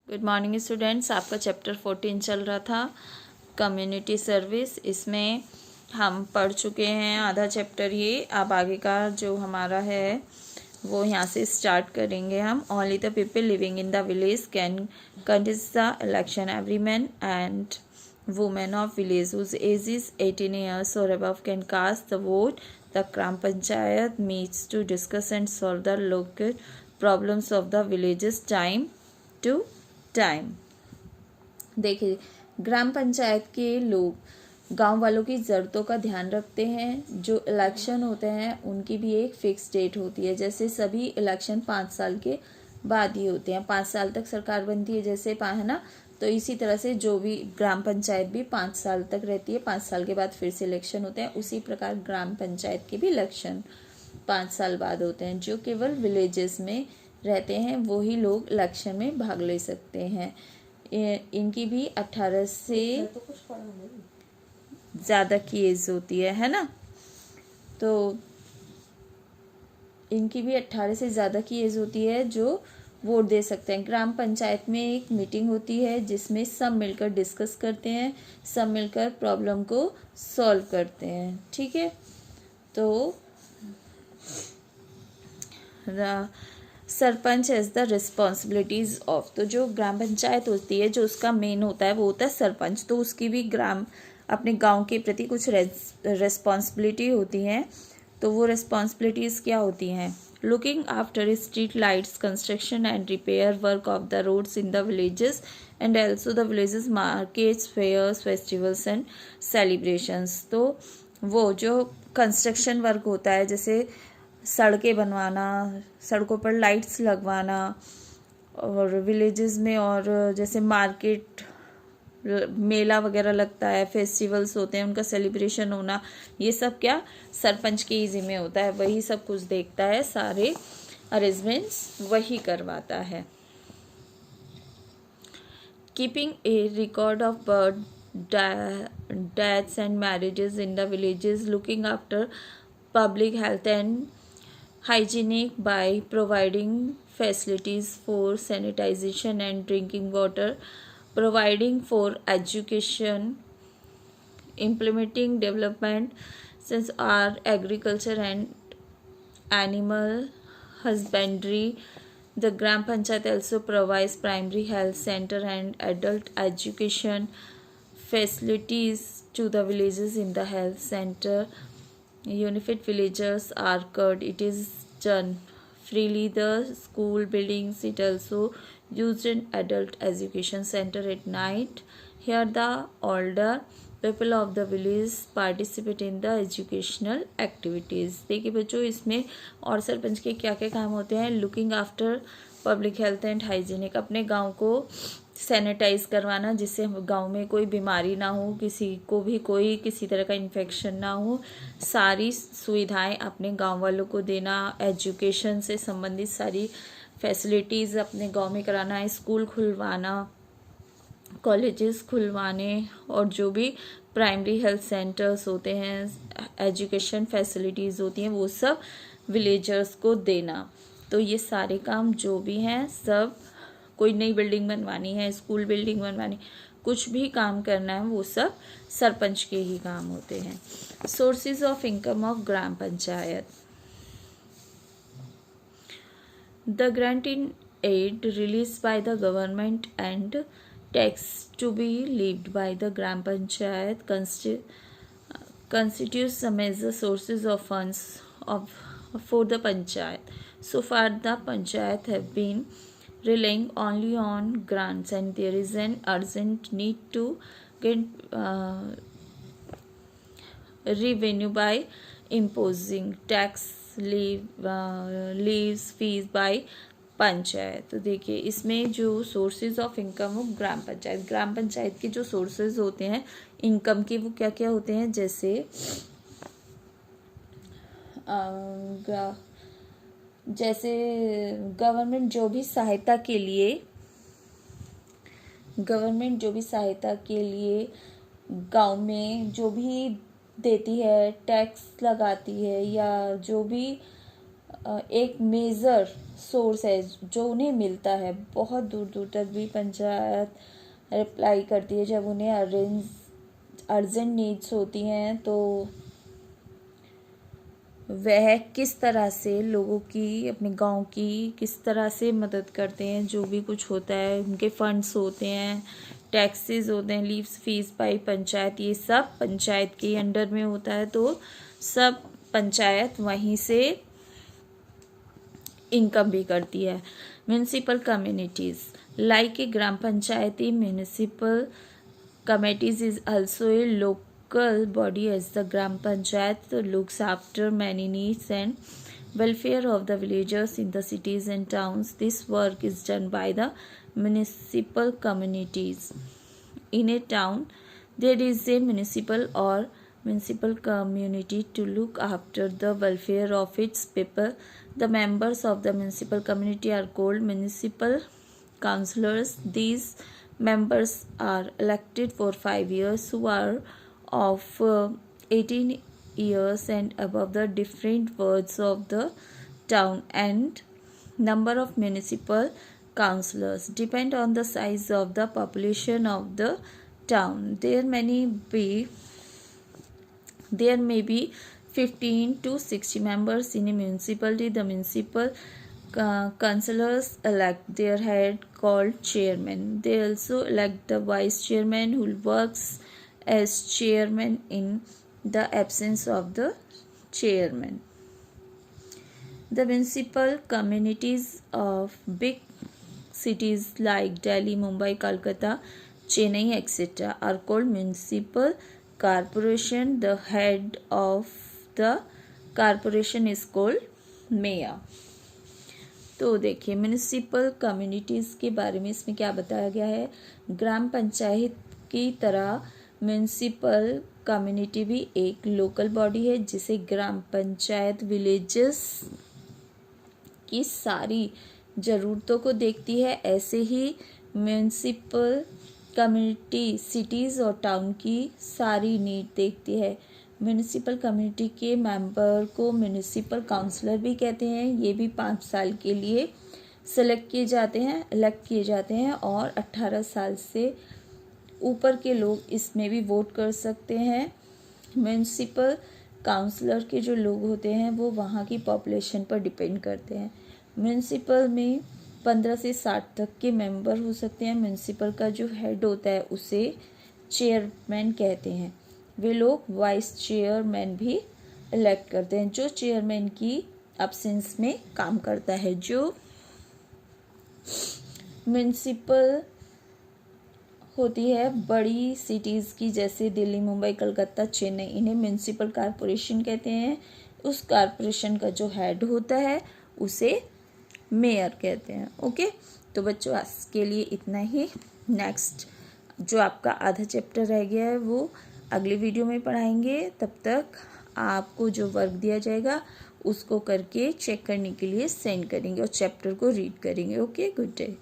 Good morning students. आपका chapter 14 चल रहा था कम्युनिटी सर्विस। इसमें हम पढ़ चुके हैं आधा चैप्टर। ये अब आगे का जो हमारा है वो यहाँ से स्टार्ट करेंगे हम। Only the people living in the village can contest the election. Every man and women of village whose age is 18 years or above can cast the vote. The Gram Panchayat meets to discuss and solve the local problems of the villages time to time. देखिए, ग्राम पंचायत के लोग गांव वालों की ज़रूरतों का ध्यान रखते हैं। जो इलेक्शन होते हैं उनकी भी एक फिक्स डेट होती है। जैसे सभी इलेक्शन 5 साल के बाद ही होते हैं। 5 साल तक सरकार बनती है जैसे है ना, तो इसी तरह से जो भी ग्राम पंचायत भी 5 साल तक रहती है। 5 साल के बाद फिर से इलेक्शन होते हैं। उसी प्रकार ग्राम पंचायत के भी इलेक्शन 5 साल बाद होते हैं। जो केवल विलेजेस में रहते हैं वही लोग इलेक्शन में भाग ले सकते हैं। इनकी भी 18 से ज़्यादा की एज होती है ना, तो इनकी भी 18 से ज़्यादा की एज होती है जो वोट दे सकते हैं। ग्राम पंचायत में एक मीटिंग होती है जिसमें सब मिलकर डिस्कस करते हैं, सब मिलकर प्रॉब्लम को सॉल्व करते हैं। ठीक है, तो sarpanch as the responsibilities of, तो जो ग्राम पंचायत होती है जो उसका मेन होता है वो होता है सरपंच। तो उसकी भी अपने गांव के प्रति कुछ रिस्पॉन्सिबिलिटी होती हैं। तो वो रिस्पॉन्सिबिलिटीज़ क्या होती हैं? Looking after street lights, construction and repair work of the roads in the villages and also the villages markets, fairs, festivals and celebrations. तो वो जो कंस्ट्रक्शन वर्क होता है, जैसे सड़कें बनवाना, सड़कों पर लाइट्स लगवाना, और विलेजेस में और जैसे मार्केट, मेला वगैरह लगता है, फेस्टिवल्स होते हैं, उनका सेलिब्रेशन होना, ये सब क्या सरपंच के ही जिम्मे होता है। वही सब कुछ देखता है, सारे अरेंजमेंट्स वही करवाता है। Keeping A record of birth, deaths and marriages in the villages, looking after public health and hygienic by providing facilities for sanitization and drinking water, providing for education, implementing development since our agriculture and animal husbandry. The Gram Panchayat also provides primary health center and adult education facilities to the villages. In the health center, unified villagers are covered. It is done freely. The school buildings, it also used in adult education center at night. Here the older people of the village participate in the educational activities. देखिए बच्चों, इसमें और सरपंच के क्या क्या काम होते हैं? Looking after public health and hygienic, अपने गांव को सैनिटाइज करवाना जिससे गांव में कोई बीमारी ना हो, किसी को भी कोई किसी तरह का इन्फेक्शन ना हो, सारी सुविधाएं अपने गांव वालों को देना, एजुकेशन से संबंधित सारी फैसिलिटीज़ अपने गांव में कराना, स्कूल खुलवाना, कॉलेजेस खुलवाने, और जो भी प्राइमरी हेल्थ सेंटर्स होते हैं, एजुकेशन फैसिलिटीज़ होती हैं, वो सब विलेजर्स को देना। तो ये सारे काम जो भी हैं सब, कोई नई बिल्डिंग बनवानी है, स्कूल बिल्डिंग बनवानी, कुछ भी काम करना है, वो सब सरपंच के ही काम होते हैं। Sources of income of gram panchayat, the grant in aid release by the government and tax to be levied by the gram panchayat constitutes some major sources of funds for the panchayat. So far the panchayat have been relying only on grants, and there is an urgent need to get revenue by imposing tax, leaves, fees by panchayat. तो देखिए, इसमें जो sources of income हो ग्राम पंचायत के जो sources होते हैं income के, वो क्या क्या होते हैं? जैसे गवर्नमेंट जो भी सहायता के लिए गांव में जो भी देती है, टैक्स लगाती है, या जो भी एक मेजर सोर्स है जो उन्हें मिलता है। बहुत दूर दूर तक भी पंचायत रिप्लाई करती है जब उन्हें अर्जेंट नीड्स होती हैं, तो वह किस तरह से लोगों की, अपने गांव की किस तरह से मदद करते हैं। जो भी कुछ होता है, उनके फंड्स होते हैं, टैक्सेस होते हैं, लीव्स फीस बाई पंचायत, ये सब पंचायत के अंडर में होता है। तो सब पंचायत वहीं से इनकम भी करती है। Municipal communities like a gram Panchayati municipal committees is also a local body as the gram panchayat looks after many needs and welfare of the villagers in the cities and towns. This work is done by the municipal communities. In a town there is a municipal or municipal community to look after the welfare of its people. The members of the municipal community are called municipal councillors. These members are elected for 5 years who are of 18 years and above. The different wards of the town and number of municipal councillors depend on the size of the population of the town. There may be 15 to 60 members in a municipality. The municipal councillors elect their head called chairman. They also elect the vice chairman who works as chairman in the absence of the chairman. The municipal communities of big cities like Delhi, Mumbai, Kolkata, Chennai, etc. are called municipal corporation. The head of the corporation is called mayor. तो देखिए municipal communities के बारे में इसमें क्या बताया गया है। ग्राम पंचायत की तरह म्यूनिसिपल कम्युनिटी भी एक लोकल बॉडी है जिसे ग्राम पंचायत विलेजेस की सारी ज़रूरतों को देखती है। ऐसे ही म्यूनिसिपल कम्युनिटी सिटीज़ और टाउन की सारी नीड देखती है। म्यूनिसिपल कम्युनिटी के मेंबर को म्यूनिसिपल काउंसलर भी कहते हैं। ये भी 5 साल के लिए इलेक्ट किए जाते हैं और 18 साल से ऊपर के लोग इसमें भी वोट कर सकते हैं। म्यूनिसिपल काउंसलर के जो लोग होते हैं वो वहाँ की पॉपुलेशन पर डिपेंड करते हैं। म्यूनिसिपल में 15 से 60 तक के मेंबर हो सकते हैं। म्यूनिसिपल का जो हेड होता है उसे चेयरमैन कहते हैं। वे लोग वाइस चेयरमैन भी इलेक्ट करते हैं जो चेयरमैन की एब्सेंस में काम करता है। जो म्यूनिसिपल होती है बड़ी सिटीज़ की जैसे दिल्ली, मुंबई, कलकत्ता, चेन्नई, इन्हें म्यूनिसिपल कॉरपोरेशन कहते हैं। उस कॉरपोरेशन का जो हेड होता है उसे मेयर कहते हैं। ओके, तो बच्चों आज के लिए इतना ही। नेक्स्ट जो आपका आधा चैप्टर रह गया है वो अगली वीडियो में पढ़ाएंगे। तब तक आपको जो वर्क दिया जाएगा उसको करके चेक करने के लिए सेंड करेंगे और चैप्टर को रीड करेंगे। Okay, good day.